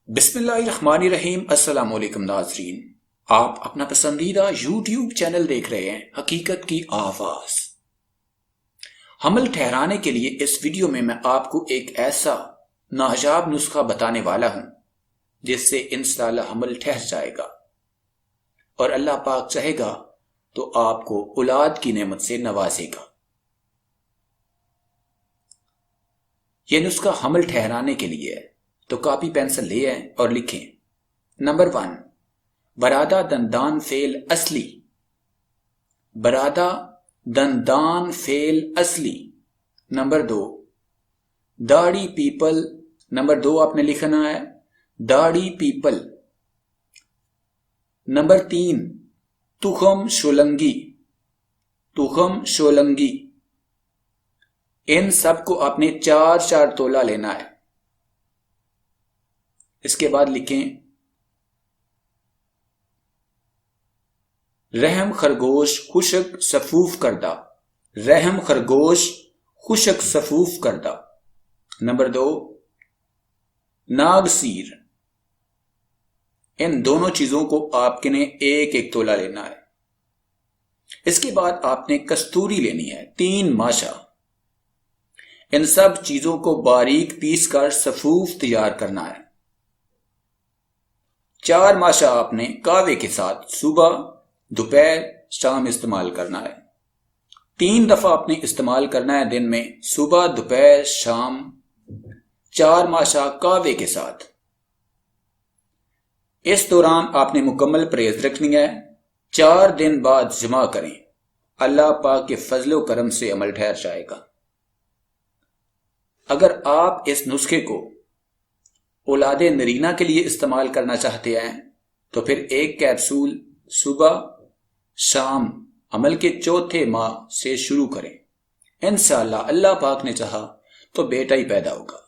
بسم اللہ الرحمن الرحیم۔ السلام علیکم ناظرین، آپ اپنا پسندیدہ یوٹیوب چینل دیکھ رہے ہیں حقیقت کی آواز۔ حمل ٹھہرانے کے لیے اس ویڈیو میں آپ کو ایک ایسا ناجاب نسخہ بتانے والا ہوں جس سے انشاءاللہ حمل ٹھہر جائے گا، اور اللہ پاک چاہے گا تو آپ کو اولاد کی نعمت سے نوازے گا۔ یہ نسخہ حمل ٹھہرانے کے لیے ہے، تو کاپی پینسل لے آئیں اور لکھیں۔ نمبر 1، برادہ دندان فعل اصلی، برادہ دندان فعل اصلی۔ نمبر 2، داڑھی پیپل۔ نمبر 2 آپ نے لکھنا ہے داڑھی پیپل۔ نمبر 3، تخم شولنگی، تخم شولنگی۔ ان سب کو آپ نے 4 تولہ لینا ہے۔ اس کے بعد لکھیں رحم خرگوش خشک صفوف کردہ، رحم خرگوش خشک صفوف کردہ۔ نمبر 2، ناگ سیر۔ ان دونوں چیزوں کو آپ نے ایک تولہ لینا ہے۔ اس کے بعد آپ نے کستوری لینی ہے 3 ماشا۔ ان سب چیزوں کو باریک پیس کر صفوف تیار کرنا ہے۔ 4 ماشا آپ نے کاوے کے ساتھ صبح، دوپہر، شام استعمال کرنا ہے۔ 3 دفعہ آپ نے استعمال کرنا ہے دن میں، صبح، دوپہر، شام۔ 4 ماشا کاوے کے ساتھ۔ اس دوران آپ نے مکمل پرہیز رکھنی ہے۔ 4 دن بعد جمع کریں، اللہ پاک کے فضل و کرم سے عمل ٹھہر جائے گا۔ اگر آپ اس نسخے کو اولاد نرینہ کے لیے استعمال کرنا چاہتے ہیں تو پھر 1 کیپسول صبح شام عمل کے 4تھے ماہ سے شروع کریں۔ انشاءاللہ اللہ پاک نے چاہا تو بیٹا ہی پیدا ہوگا۔